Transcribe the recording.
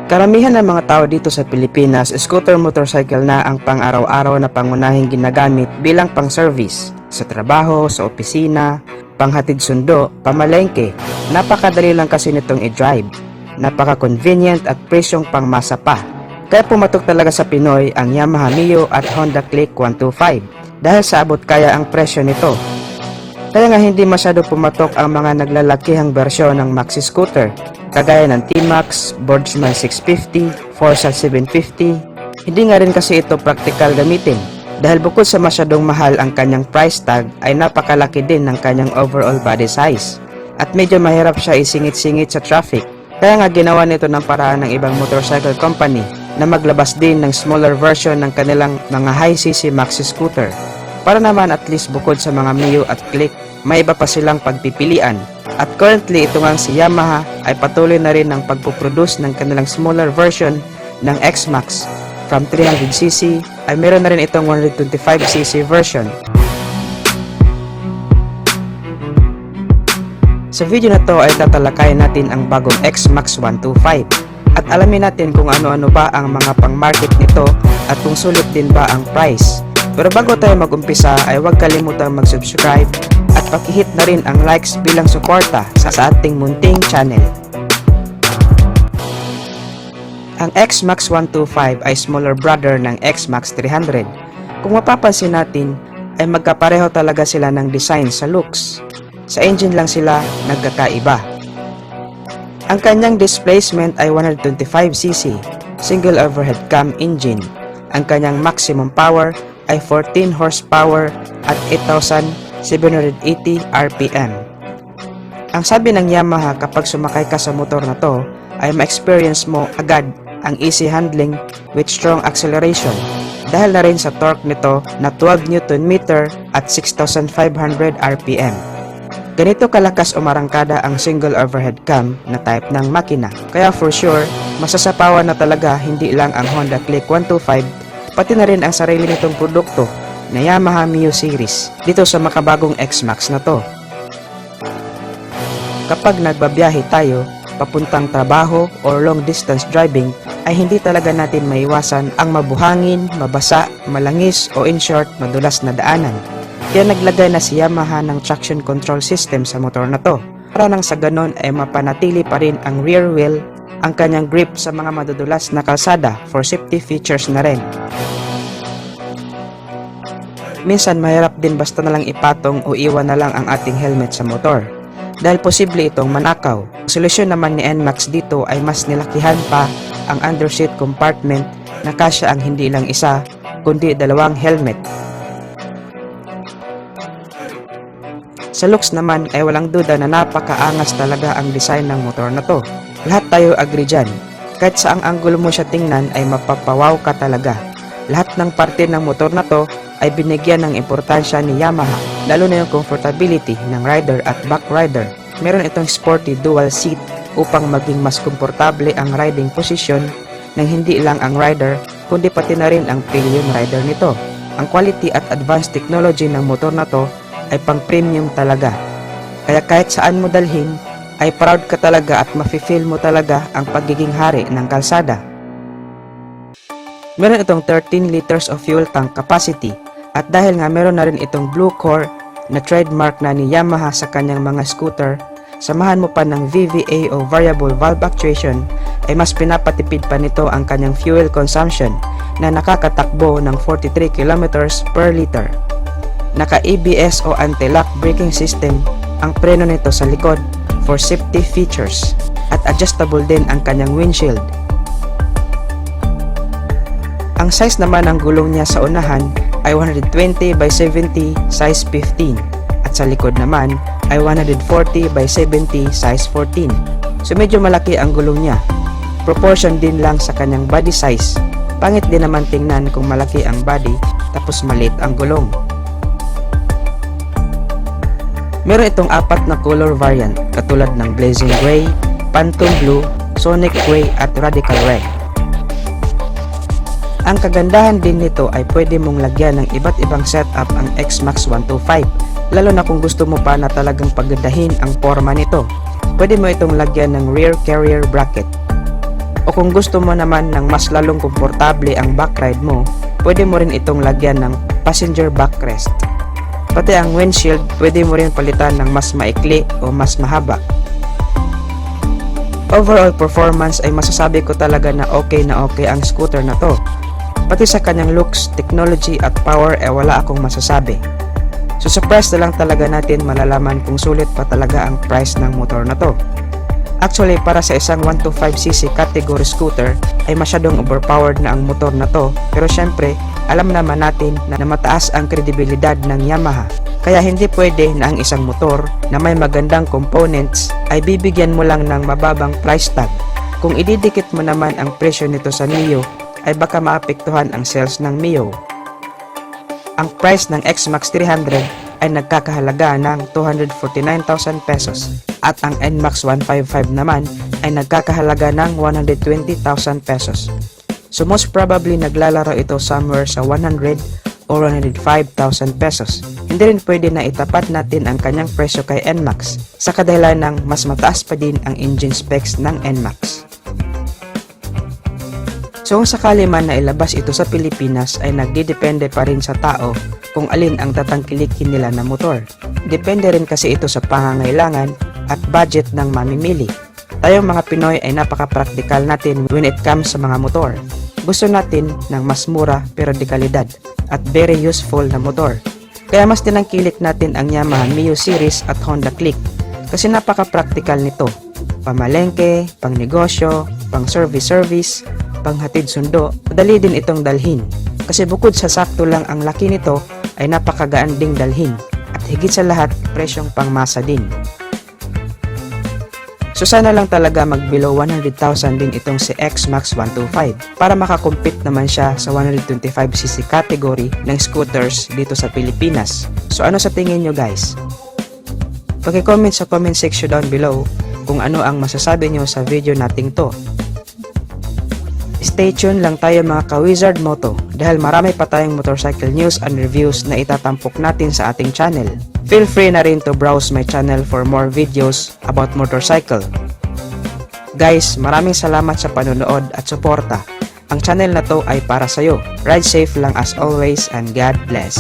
Karamihan ng mga tao dito sa Pilipinas, scooter motorcycle na ang pang-araw-araw na pangunahing ginagamit bilang pang-service sa trabaho, sa opisina, panghatid sundo, pamalengke. Napakadali lang kasi nitong i-drive. Napaka-convenient at presyong pangmasa pa. Kaya pumatok talaga sa Pinoy ang Yamaha Mio at Honda Click 125 dahil sa abot kaya ang presyo nito. Kaya nga hindi masyado pumatok ang mga naglalakihang bersyon ng maxi scooter kagaya ng T-Max, Boardsman 650, Forza 750. Hindi nga rin kasi ito praktikal gamitin dahil bukod sa masyadong mahal ang kanyang price tag ay napakalaki din ng kanyang overall body size at medyo mahirap siya isingit-singit sa traffic. Kaya nga ginawa nito ng paraan ng ibang motorcycle company na maglabas din ng smaller version ng kanilang mga high-cc maxi scooter para naman at least bukod sa mga Mio at Click, may iba pa silang pagpipilian. At currently ito ngang si Yamaha ay patuloy na rin ng pagpuproduce ng kanilang smaller version ng X-Max. From 300cc ay meron na rin itong 125cc version. Sa video na to ay tatalakayin natin ang bagong X-Max 125 at alamin natin kung ano-ano ba ang mga pang-market nito at kung sulit din ba ang price. Pero bago tayo mag-umpisa ay huwag kalimutang mag-subscribe at pakihit na rin ang likes bilang suporta sa ating munting channel. Ang X-Max 125 ay smaller brother ng X-Max 300. Kung mapapansin natin ay magkapareho talaga sila ng design sa looks. Sa engine lang sila nagkakaiba. Ang kanyang displacement ay 125cc, single overhead cam engine. Ang kanyang maximum power ay 14 horsepower at 8,780 RPM. Ang sabi ng Yamaha kapag sumakay ka sa motor na to ay ma-experience mo agad ang easy handling with strong acceleration dahil na rin sa torque nito na 12 Nm at 6,500 RPM. Ganito kalakas umarangkada ang single overhead cam na type ng makina. Kaya for sure, masasapawan na talaga hindi lang ang Honda Click 125 pati na rin ang sarili nitong produkto na Yamaha Mio series dito sa makabagong X-Max na to. Kapag nagbabiyahe tayo, papuntang trabaho or long distance driving ay hindi talaga natin maiwasan ang mabuhangin, mabasa, malangis o in short, madulas na daanan. Kaya naglagay na si Yamaha ng traction control system sa motor na to para nang sa ganon ay mapanatili pa rin ang rear wheel, ang kanyang grip sa mga madudulas na kalsada for safety features na rin. Minsan mahirap din basta na lang ipatong o iwan na lang ang ating helmet sa motor dahil posible itong manakaw. Ang solusyon naman ni NMAX dito ay mas nilakihan pa ang underseat compartment na kasya ang hindi lang isa kundi dalawang helmet. Sa looks naman ay walang duda na napakaangas talaga ang design ng motor na to. Lahat tayo agree dyan. Kahit saang anggulo mo siya tingnan ay mapapawaw ka talaga. Lahat ng parte ng motor na to ay binigyan ng importansya ni Yamaha, lalo na yung comfortability ng rider at back rider. Meron itong sporty dual seat upang maging mas komportable ang riding position ng hindi lang ang rider kundi pati na rin ang pillion rider nito. Ang quality at advanced technology ng motor na to ay pang premium talaga. Kaya kahit saan mo dalhin ay proud ka talaga at mafe-feel mo talaga ang pagiging hari ng kalsada. Meron itong 13 liters of fuel tank capacity at dahil nga meron na rin itong blue core na trademark na ni Yamaha sa kanyang mga scooter, samahan mo pa ng VVA o variable valve actuation ay mas pinapatipid pa nito ang kanyang fuel consumption na nakakatakbo ng 43 kilometers per liter. Naka-ABS o anti-lock braking system ang preno nito sa likod for safety features at adjustable din ang kanyang windshield. Ang size naman ng gulong niya sa unahan ay 120 by 70 size 15 at sa likod naman ay 140 by 70 size 14. So medyo malaki ang gulong niya. Proportion din lang sa kanyang body size. Pangit din naman tingnan kung malaki ang body tapos maliit ang gulong. Meron itong 4 na color variant katulad ng Blazing Gray, Phantom Blue, Sonic Gray at Radical Red. Ang kagandahan din nito ay pwede mong lagyan ng iba't ibang setup ang X-Max 125, lalo na kung gusto mo pa na talagang pagandahin ang forma nito. Pwede mo itong lagyan ng rear carrier bracket. O kung gusto mo naman ng mas lalong komportable ang backride mo, pwede mo rin itong lagyan ng passenger backrest. Pati ang windshield, pwede mo rin palitan ng mas maikli o mas mahaba. Overall performance ay masasabi ko talaga na okay ang scooter na to. Pati sa kanyang looks, technology at power ay wala akong masasabi. So sa price na lang talaga natin malalaman kung sulit pa talaga ang price ng motor na to. Actually, para sa isang 125cc category scooter ay masyadong overpowered na ang motor na to, pero syempre alam naman natin na mataas ang kredibilidad ng Yamaha. Kaya hindi pwede na ang isang motor na may magandang components ay bibigyan mo lang ng mababang price tag. Kung ididikit mo naman ang presyo nito sa Mio, ay baka maapektuhan ang sales ng Mio. Ang price ng X-Max 300 ay nagkakahalaga ng 249,000 pesos at ang NMAX 155 naman ay nagkakahalaga ng 120,000 pesos. So most probably naglalaro ito somewhere sa 100 or 105,000 pesos. Hindi rin pwede na itapat natin ang kanyang presyo kay NMAX sa kadahilan ng mas mataas pa din ang engine specs ng NMAX. So kung sakali man na ilabas ito sa Pilipinas ay nagdidepende pa rin sa tao kung alin ang tatangkilikin nila na motor. Depende rin kasi ito sa pangangailangan at budget ng mamimili. Tayong mga Pinoy ay napaka-practical natin when it comes sa mga motor. Gusto natin ng mas mura pero de kalidad at very useful na motor. Kaya mas tinangkilik natin ang Yamaha Mio Series at Honda Click kasi napaka-practical nito. Pamalengke, pang negosyo, pang service, panghatid sundo, madali din itong dalhin. Kasi bukod sa sakto lang ang laki nito ay napakagaan ding dalhin at higit sa lahat presyong pangmasa din. So sana lang talaga mag below 100,000 din itong si X-Max 125 para makakompete naman siya sa 125cc category ng scooters dito sa Pilipinas. So ano sa tingin nyo guys? Paki-comment sa comment section down below kung ano ang masasabi nyo sa video nating to. Stay tuned lang tayo mga ka-Wizard Moto dahil marami pa tayong motorcycle news and reviews na itatampok natin sa ating channel. Feel free na rin to browse my channel for more videos about motorcycle. Guys, maraming salamat sa panonood at suporta. Ang channel na to ay para sa'yo. Ride safe lang as always and God bless.